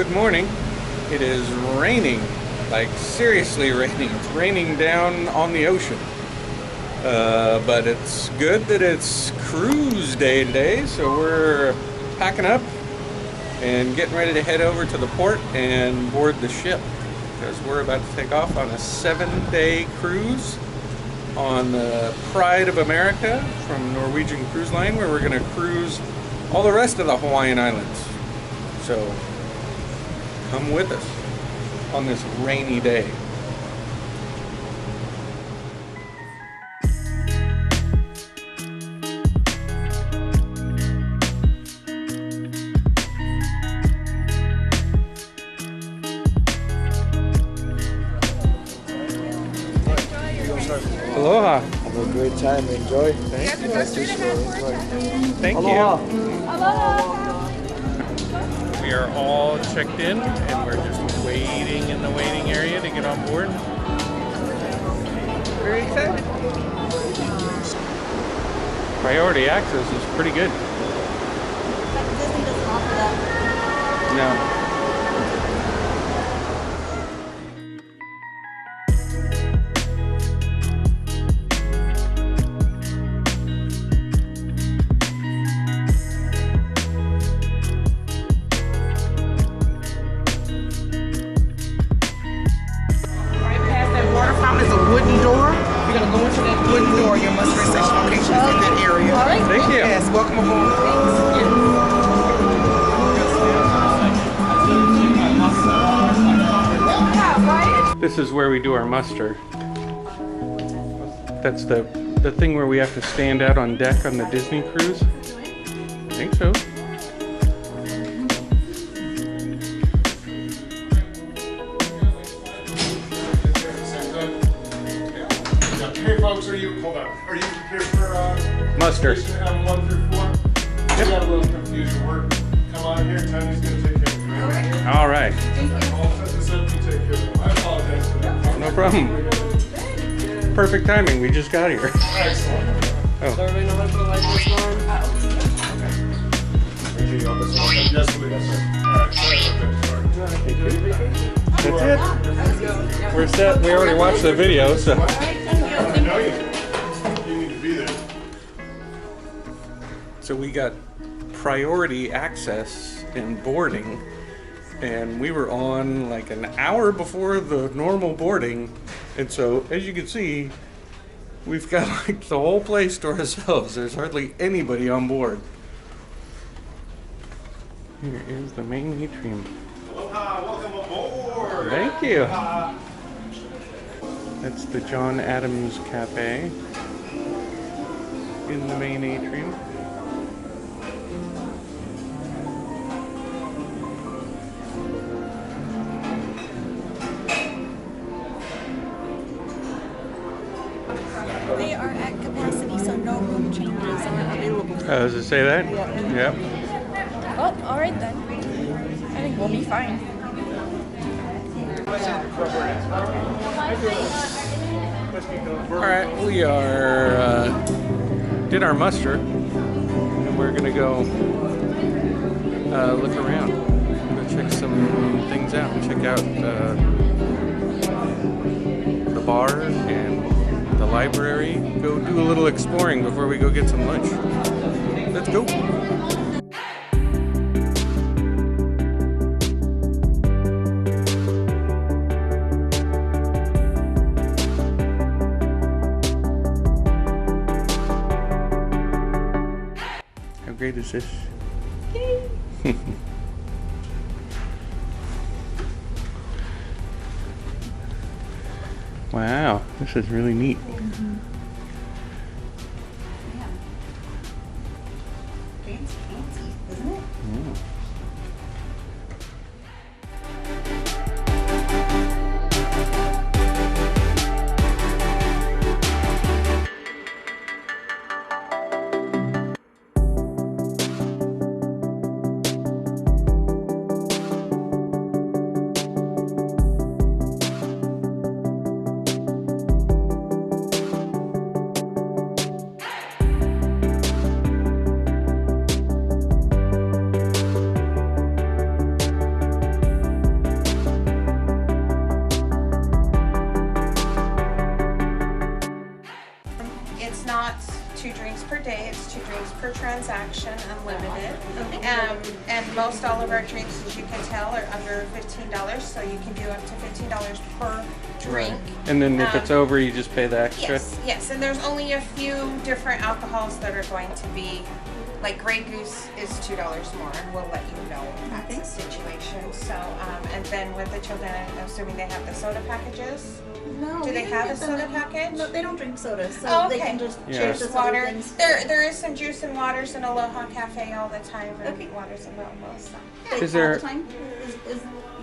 good morning. It is raining, like seriously raining. It's raining down on the ocean. But it's good that it's cruise day today, so we're packing up and getting ready to head over to the port and board the ship, because we're about to take off on a 7-day cruise on the Pride of America from Norwegian Cruise Line, where we're going to cruise all the rest of the Hawaiian Islands. So come with us on this rainy day. Aloha. Have a great time. Enjoy. Thank you. Thank Thank Aloha. you. We are all checked in and we're just waiting in the waiting area to get on board. Very excited. Priority access is pretty good. Disney doesn't offer that. No. Your must station location is in that area. All right. Thank you. Yes, welcome aboard. This is where we do our muster. That's the thing where we have to stand out on deck on the Disney cruise. I think so. Hey folks, are you prepared for Muster. 1 through 4? We got a little confusion. Come on here, Tiny's gonna take care of it. Right? All right. I'll set this up, you take care of it. I apologize for that. No problem. Perfect timing. We just got here. Excellent. Oh. Does everybody know how to put light switch on? Yes, please. Alright, sorry about that. That's it. We're set. We already watched the video, so. I know you need to be there. So we got priority access and boarding, and we were on like an hour before the normal boarding, and so as you can see, we've got like the whole place to ourselves. There's hardly anybody on board. Here is the main atrium. Aloha, welcome aboard. Thank you. That's the John Adams Cafe in the main atrium. They are at capacity, so no room changes are available. Does it say that? Yep. Oh, all right then. I think we'll be fine. Alright, we are did our muster, and we're gonna go look around, go check some things out, check out the bar and the library, go do a little exploring before we go get some lunch. Let's go. How great is this? Wow, this is really neat. Fancy, isn't it? Mm. per transaction, unlimited. And most all of our drinks, as you can tell, are under $15, so you can do up to $15 per drink. And then if it's over, you just pay the extra? Yes, and there's only a few different alcohols that are going to be, like Grey Goose is $2 more, and we'll let you know if that's the situation. So, and then with the children, I'm assuming they have the soda packages? No. Do they have a soda package? No, they don't drink soda, so they can just choose water. There is some juice and waters in Aloha Cafe all the time, and waters available. So. Is there all the time?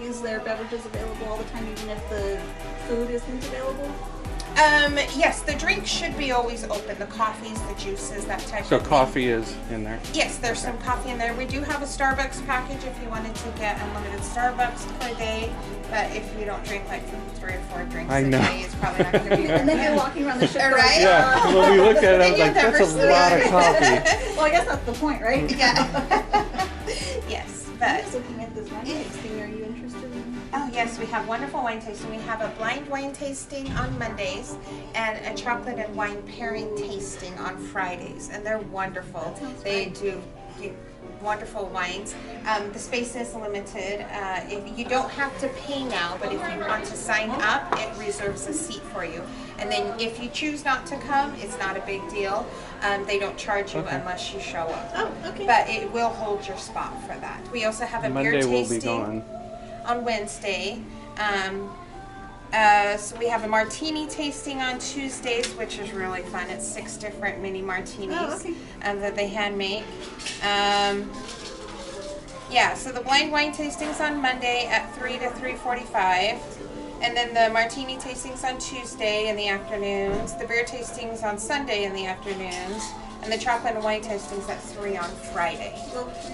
Is there beverages available all the time, even if the food isn't available? Yes, the drinks should be always open. The coffees, the juices, that type of thing. So coffee is in there? Yes, there's some coffee in there. We do have a Starbucks package if you wanted to get unlimited Starbucks per day. But if you don't drink like 3 or 4 drinks a day, it's probably not going to be good. And then you're walking around the ship. Right? Yeah, when we looked at it, I was like, that's a lot of coffee. Well, I guess that's the point, right? Yeah. Yes, but... I was looking at this wine tasting. Are you interested in? Oh yes, we have wonderful wine tasting. We have a blind wine tasting on Mondays and a chocolate and wine pairing tasting on Fridays, and they're wonderful. They do wonderful wines. The space is limited. If you don't have to pay now, but if you want to sign up, it reserves a seat for you. And then if you choose not to come, it's not a big deal. They don't charge you unless you show up. Oh, okay. But it will hold your spot for that. We also have a beer tasting. Monday will be gone. On Wednesday. So we have a martini tasting on Tuesdays, which is really fun. It's 6 different mini martinis that they hand make. Yeah, so the blind wine tasting's on Monday at 3 to 3:45. And then the martini tastings on Tuesday in the afternoons. The beer tastings on Sunday in the afternoons. And the chocolate and wine tastings at 3 on Friday.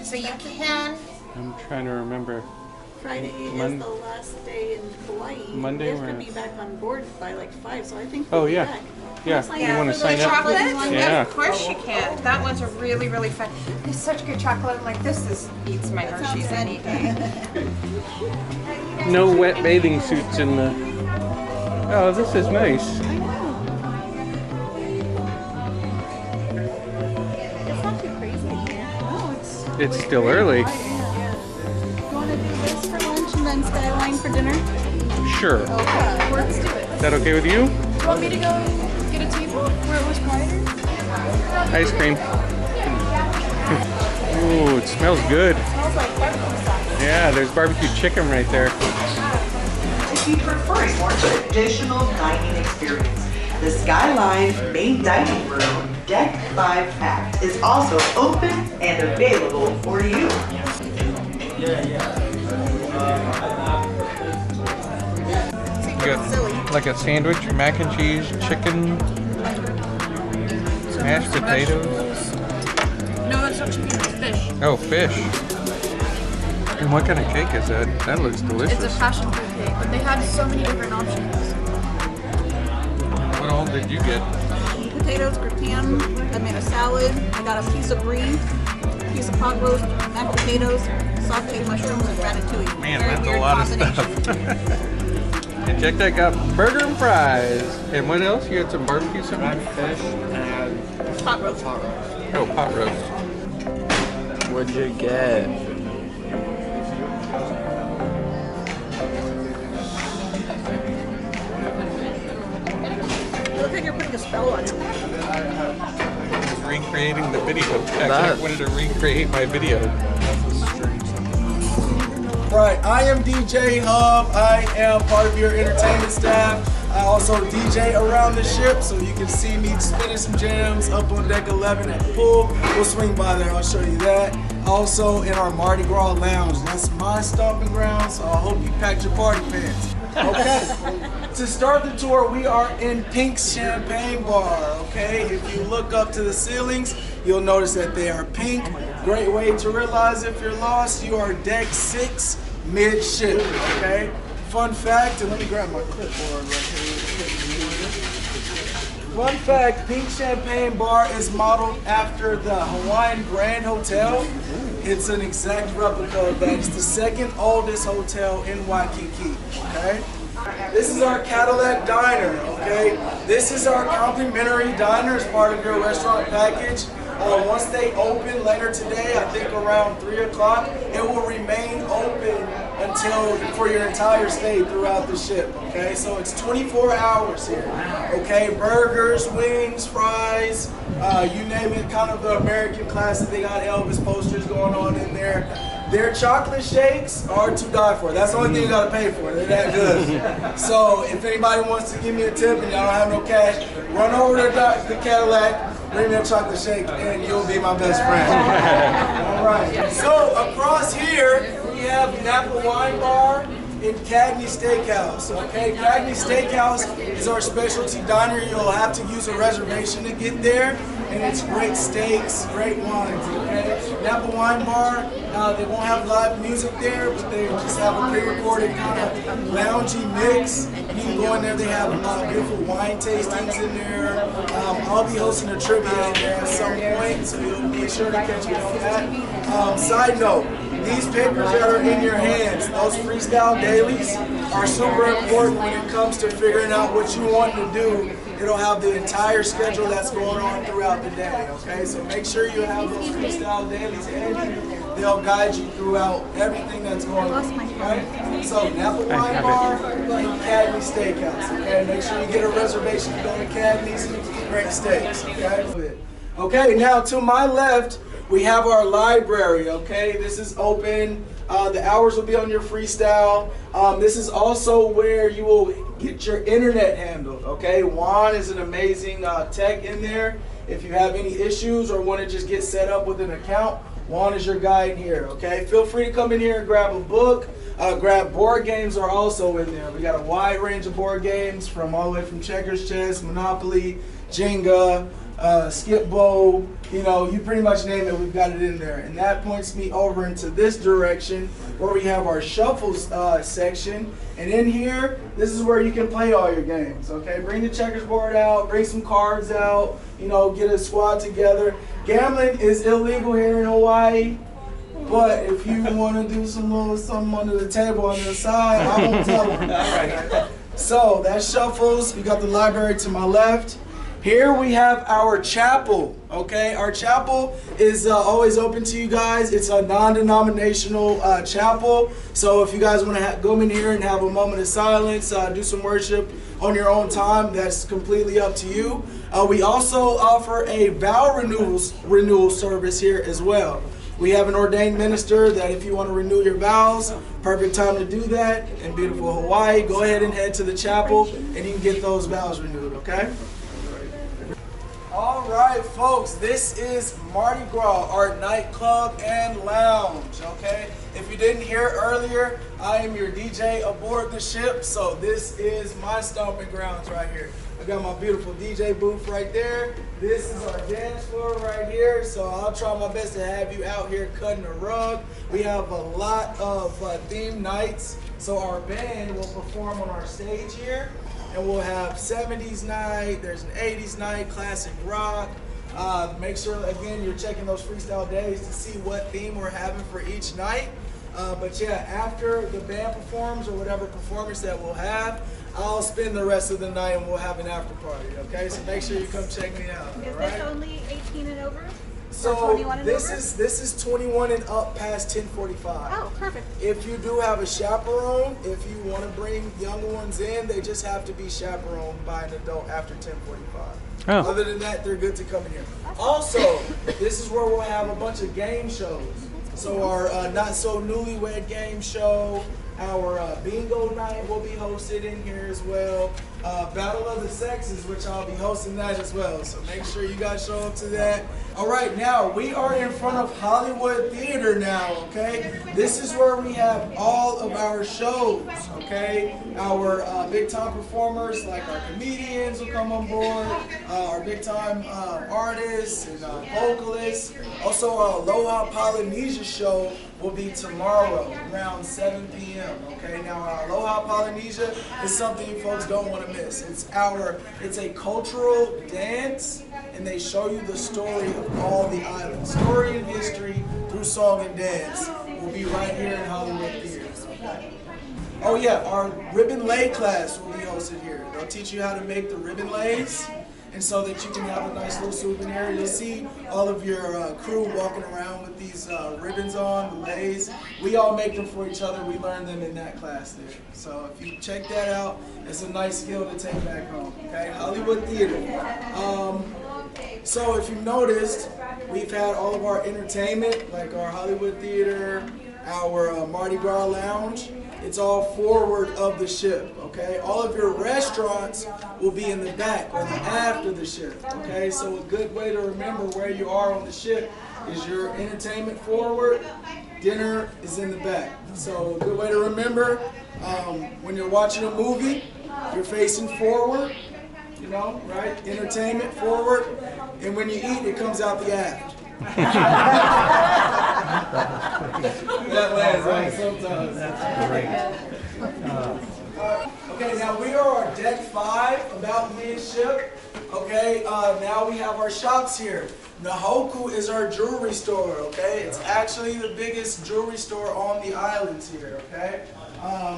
So you can... I'm trying to remember. Friday is the last day in Hawaii. Monday we have to be back on board by like 5, so I think we'll be back. Yeah, you want to sign up? Chocolate? Yeah. Of course you can. That one's a really, really fun. It's such good chocolate. I'm like, this beats my Hershey's any day. No wet bathing suits in the... Oh, this is nice. It's not too crazy here. No, It's still early. You want to do this for lunch and then Skyline for dinner? Sure. Okay, let's do it. Is that okay with you? Do you want me to go get a table where it was quieter? Ice cream. Ooh, it smells good. It smells like barbecue sauce. Yeah, there's barbecue chicken right there. If you prefer a more traditional dining experience, the Skyline Main Dining Room Deck 5 Act is also open and available for you. Like a sandwich, mac and cheese, chicken, mashed potatoes. No, that's not chicken, it's fish. Oh, fish. And what kind of cake is that? That looks delicious. It's a passion fruit cake, but they had so many different options. What all did you get? Potatoes, gratin. I made a salad. I got a piece of brie, a piece of pot roast, mashed potatoes, sauteed mushrooms, and ratatouille. Man, Very that's a weird lot of combination. stuff. And check that, got burger and fries. And what else? You had some barbecue, something? Fish and Pot roast. Oh, pot roast. what'd you get? You look like you're putting a spell on it. Recreating the video. I wanted to recreate my video. Right, I am DJ Hub. I am part of your entertainment staff. I also DJ around the ship, so you can see me spinning some jams up on deck 11 at the pool. We'll swing by there, I'll show you that. Also in our Mardi Gras lounge. That's my stomping ground, so I hope you packed your party pants. Okay, to start the tour, we are in Pink's Champagne Bar, okay? If you look up to the ceilings, you'll notice that they are pink. Great way to realize if you're lost, you are deck 6 mid-ship, okay? Fun fact, and let me grab my clipboard right here. Fun fact, Pink Champagne Bar is modeled after the Hawaiian Grand Hotel. It's an exact replica of that. It's the second oldest hotel in Waikiki, okay? This is our Cadillac Diner, okay? This is our complimentary diner as part of your restaurant package. Once they open later today, I think around 3 o'clock, it will remain open until for your entire stay throughout the ship, okay? So it's 24 hours here, okay? Burgers, wings, fries, you name it, kind of the American classic. They got Elvis posters going on in there. Their chocolate shakes are to die for. That's the only thing you gotta pay for. They're that good. So if anybody wants to give me a tip and y'all don't have no cash, run over to the Cadillac, bring me a chocolate shake, and you'll be my best friend. All right. So across here, we have Napa Wine Bar and Cagney Steakhouse. Okay, Cagney Steakhouse is our specialty diner. You'll have to use a reservation to get there, and it's great steaks, great wines. Okay, Napa Wine Bar, they won't have live music there, but they just have a pre-recorded kind of loungy mix. You can go in there. They have beautiful wine tastings in there. I'll be hosting a trivia in there at some point, so you'll be sure to catch me on that. Side note. These papers that are in your hands, those freestyle dailies, are super important when it comes to figuring out what you want to do. It'll have the entire schedule that's going on throughout the day, okay? So make sure you have those freestyle dailies handy. They'll guide you throughout everything that's going on, okay? So Napa Wine Bar and Cagney Steakhouse, okay? Make sure you get a reservation to go to Cagney's and eat great steaks, okay? Okay, now to my left, we have our library, okay? This is open. The hours will be on your freestyle. This is also where you will get your internet handled, okay? Juan is an amazing tech in there. If you have any issues or want to just get set up with an account, Juan is your guy in here, okay? Feel free to come in here and grab a book. Grab board games are also in there. We got a wide range of board games from all the way from checkers, chess, Monopoly, Jenga, skip bowl, you know, you pretty much name it, we've got it in there. And that points me over into this direction where we have our shuffles section. And in here, this is where you can play all your games, okay? Bring the checkers board out, bring some cards out, you know, get a squad together. Gambling is illegal here in Hawaii, but if you want to do some little something under the table on the side, I won't tell them. So that's shuffles. We got the library to my left. Here we have our chapel, okay? Our chapel is always open to you guys. It's a non-denominational chapel. So if you guys want to go in here and have a moment of silence, do some worship on your own time, that's completely up to you. We also offer a vow renewal service here as well. We have an ordained minister that if you want to renew your vows, perfect time to do that in beautiful Hawaii. Go ahead and head to the chapel and you can get those vows renewed, okay? All right, folks, this is Mardi Gras, our nightclub and lounge, okay? If you didn't hear earlier, I am your DJ aboard the ship, so this is my stomping grounds right here. I got my beautiful DJ booth right there. This is our dance floor right here, so I'll try my best to have you out here cutting a rug. We have a lot of theme nights, so our band will perform on our stage here. And we'll have 70s night, there's an 80s night, classic rock. Make sure, again, you're checking those freestyle days to see what theme we're having for each night. But yeah, after the band performs or whatever performance that we'll have, I'll spend the rest of the night and we'll have an after party, okay? So make sure you come check me out, Is all right? this only 18 and over? So 21 and this over? is 21 and up past 10:45. Oh, perfect. If you do have a chaperone, if you want to bring younger ones in, they just have to be chaperoned by an adult after 10:45. Oh. Other than that, they're good to come in here. Also, this is where we'll have a bunch of game shows. So our Not So Newlywed game show, our bingo night will be hosted in here as well. Battle of the Sexes, which I'll be hosting that as well. So make sure you guys show up to that. All right, now we are in front of Hollywood Theater now, okay? This is where we have all of our shows, okay? Our big time performers, like our comedians will come on board, our big time artists and vocalists. Also our Aloha Polynesia show will be tomorrow around 7 p.m. Okay, now our Aloha Polynesia is something you folks don't want to miss. It's a cultural dance, and they show you the story of all the islands. Story and history through song and dance will be right here in Hollywood Theater. Okay. Oh yeah, our ribbon lay class will be hosted here. They'll teach you how to make the ribbon lays. and so that you can have a nice little souvenir. You'll see all of your crew walking around with these ribbons on, the leis. We all make them for each other. We learned them in that class there. So if you check that out, it's a nice skill to take back home. Okay, Hollywood Theater. So if you've noticed, we've had all of our entertainment, like our Hollywood Theater, our Mardi Gras Lounge. It's all forward of the ship, okay? All of your restaurants will be in the back or the aft of the ship, okay? So a good way to remember where you are on the ship is your entertainment forward, dinner is in the back. So a good way to remember, when you're watching a movie, you're facing forward, you know, right? Entertainment forward, and when you eat, it comes out the aft. That lands right sometimes. That's great. Okay, now we are on deck 5, about midship. Okay, now we have our shops here. Nahoku is our jewelry store, okay? It's actually the biggest jewelry store on the islands here, okay?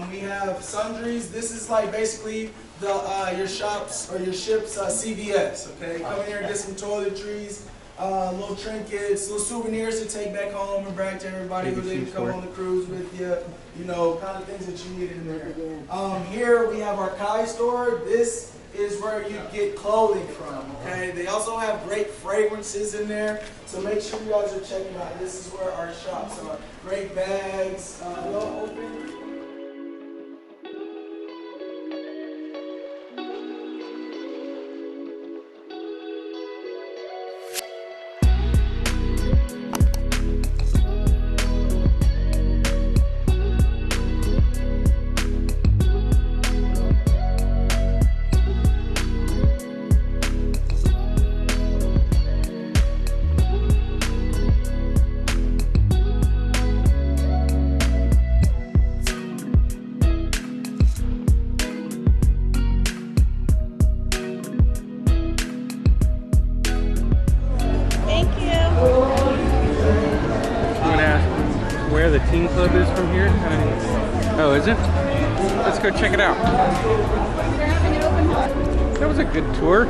We have sundries. This is like basically the your shops or your ship's CVS, okay? Come in here and get some toiletries, little trinkets, little souvenirs to take back home and brag to everybody who didn't come on the cruise with you. You know, kind of things that you need in there. Here we have our Kai store. This is where you get clothing from, okay? They also have great fragrances in there, so make sure you guys are checking out. This is where our shops are. Great bags. Open. Where the teen club is from here? Oh, is it? Let's go check it out. That was a good tour.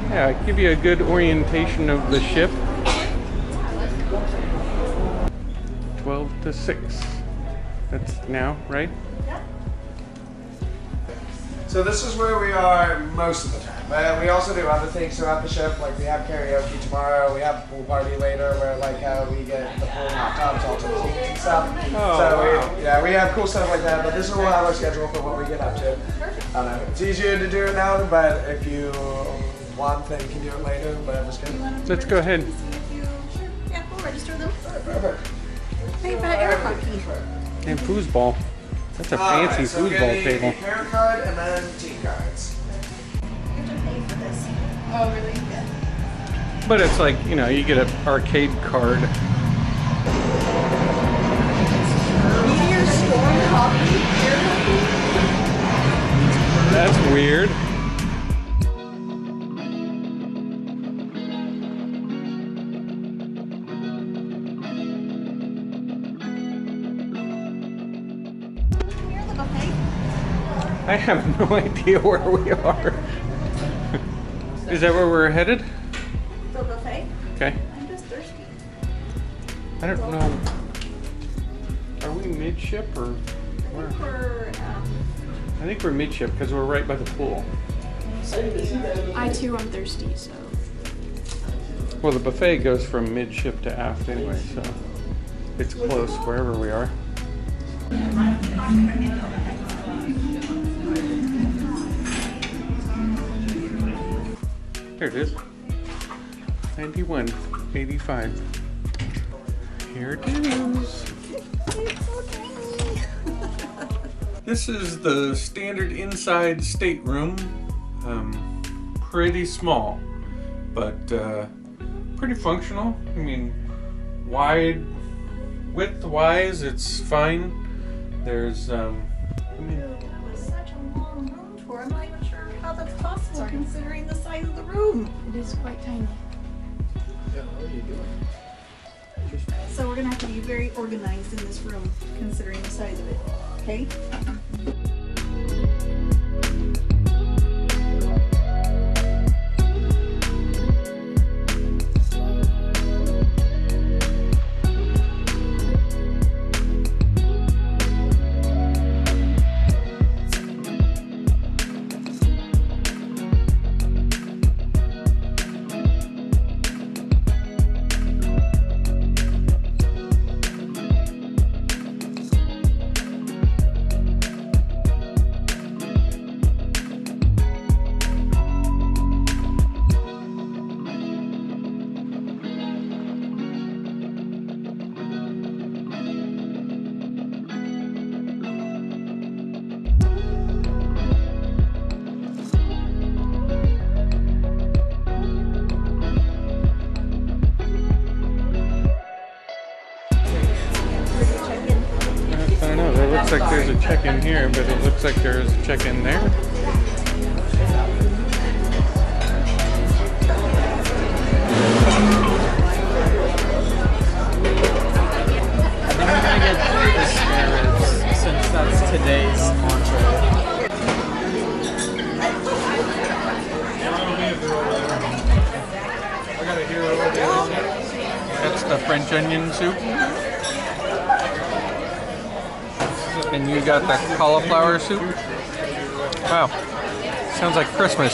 Yeah, give you a good orientation of the ship. 12 to 6. That's now, right? So this is where we are most of the time. We also do other things throughout the ship, like we have karaoke tomorrow, we have a pool party later where like we get the pool hot tubs all to the teams and stuff. Oh, so wow. we have cool stuff like that, but this is we'll have our schedule for what we get up to. I don't know, it's easier to do it now, but if you want, then you can do it later, whatever's good. Let's go ahead. Yeah, we'll register them. Perfect. Hey, for airport key. And foosball. That's a fancy so foosball table. Hair card and then team cards. You have to pay for this. Oh, really? Yeah. But it's like, you know, you get an arcade card. Meteor Storm hockey, air hockey. That's weird. I have no idea where we are. Is that where we're headed? The buffet? Okay. I'm just thirsty. I don't know. Are we midship or where? I think we're midship because we're right by the pool. I too am thirsty, so. Well, the buffet goes from midship to aft anyway, so it's close wherever we are. There it is. 91.85. Here it is. This is the standard inside stateroom. Pretty small, but pretty functional. I mean, width-wise, it's fine. There's, It was such a long room tour. I'm not even sure how that's possible considering the size of the room. It is quite tiny. Yeah, what are you doing? So we're gonna have to be very organized in this room, considering the size of it. Okay? looks like there's a check-in here, but it looks like there's a check-in there. I think we're gonna get the spare ribs since that's today's entree. That's the French onion soup. And you got the cauliflower soup. Wow. Sounds like Christmas.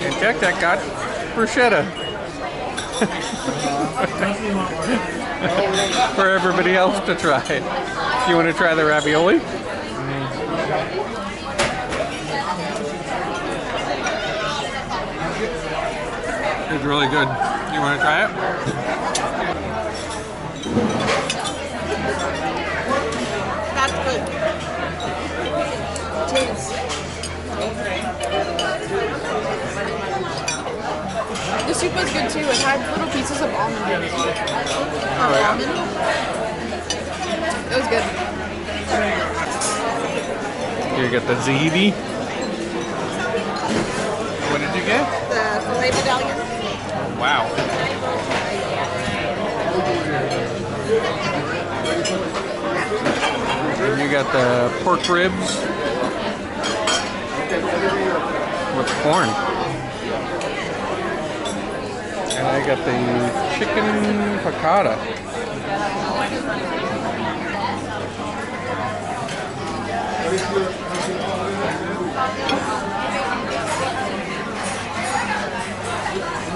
And check that got bruschetta. For everybody else to try. You want to try the ravioli? It's really good. You want to try it? That's good. Cheese. The soup was good too. It had little pieces of almond in it. Oh, yeah. It was good. Here you get the ziti. What did you get? The filet medallion. Wow. And you got the pork ribs with corn. And I got the chicken piccata.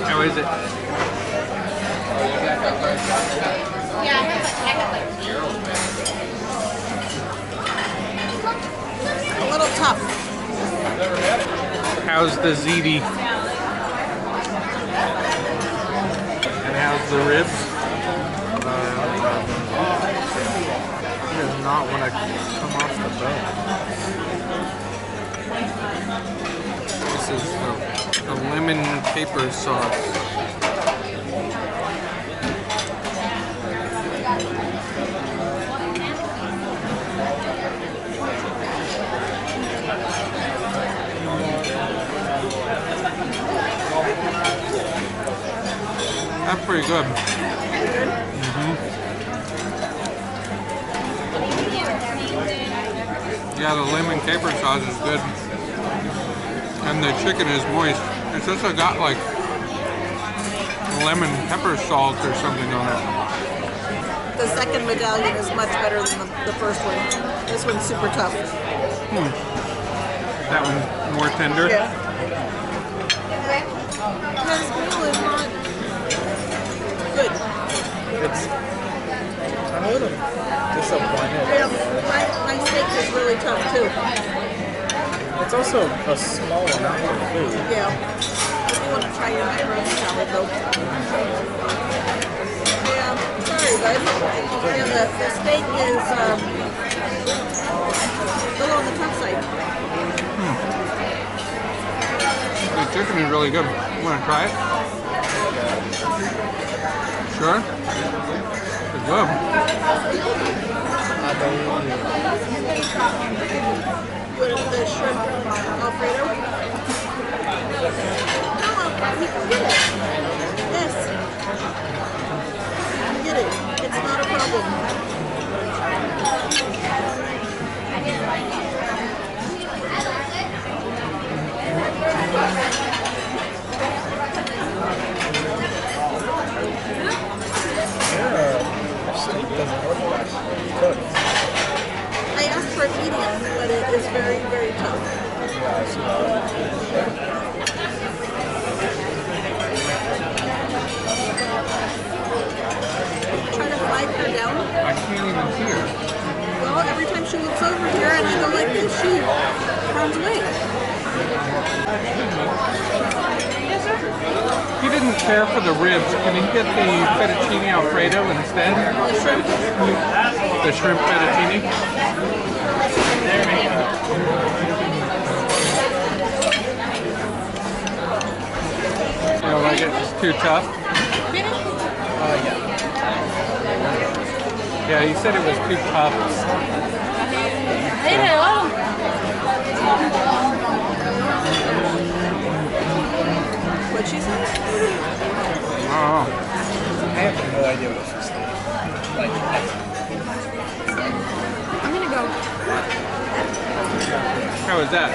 How is it? A little tough. How's the ziti? And how's the ribs? He does not want to come off the bone. This is the lemon caper sauce. That's pretty good. Yeah, the lemon caper sauce is good. And the chicken is moist. It's also got like lemon pepper salt or something on it. The second medallion is much better than the first one. This one's super tough. That one's more tender. Yeah. This meal is not good. It's a little disappointed. Yeah, my steak is really tough too. It's also a small amount of food. Yeah. If you want to try your macaroni salad though. Yeah, sorry bud. Yeah, the steak is a little on the tough side. The chicken is really good. You want to try it? Sure? It's good. What is the shrimp Alfredo? No, we can get it. Yes. We can get it. It's not a problem. Steak doesn't look like cooked. I asked for a medium, but it is very, very tough. Try to flag her down. I can't even see her. Well, every time she looks over here and I go like this, she runs away. He didn't care for the ribs. Can he get the fettuccine Alfredo instead? The shrimp fettuccine? You don't like it? It's too tough? Yeah. Yeah, he said it was too tough. What'd she say? Oh. I have no idea what she's saying. I'm gonna go. How was that?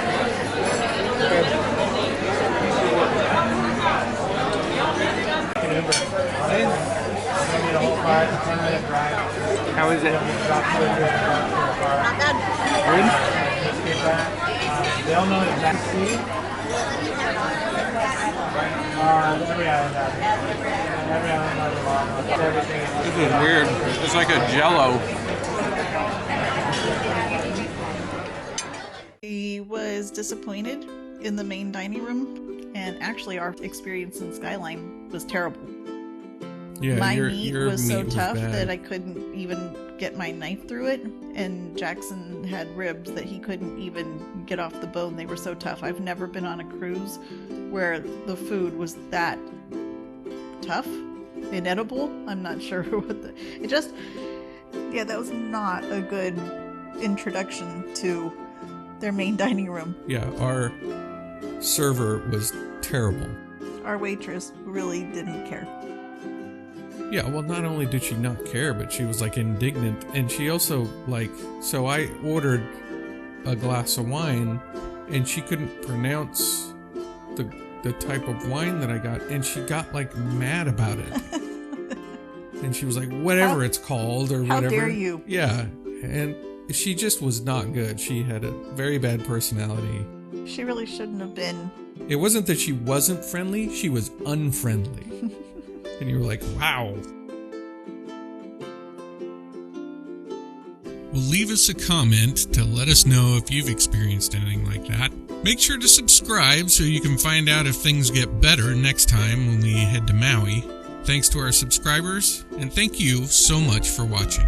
How is it? Not bad. They'll know exactly. This is weird. It's like a Jello. He was disappointed in the main dining room, and actually our experience in Skyline was terrible. Yeah, my your meat was so was tough bad. that I couldn't even get my knife through it, and Jackson had ribs that he couldn't even get off the bone. They were so tough. I've never been on a cruise where the food was that tough, inedible. I'm not sure what that was not a good introduction to their main dining room. Yeah, our server was terrible. Our waitress really didn't care. Yeah, well, not only did she not care, but she was like indignant, and she also so I ordered a glass of wine, and she couldn't pronounce the type of wine that I got, and she got like mad about it. And she was like, whatever it's called or whatever. How dare you? Yeah, and she just was not good. She had a very bad personality. She really shouldn't have been. It wasn't that she wasn't friendly, she was unfriendly. And you were like, wow. Well, leave us a comment to let us know if you've experienced anything like that. Make sure to subscribe so you can find out if things get better next time when we head to Maui. Thanks to our subscribers, and thank you so much for watching.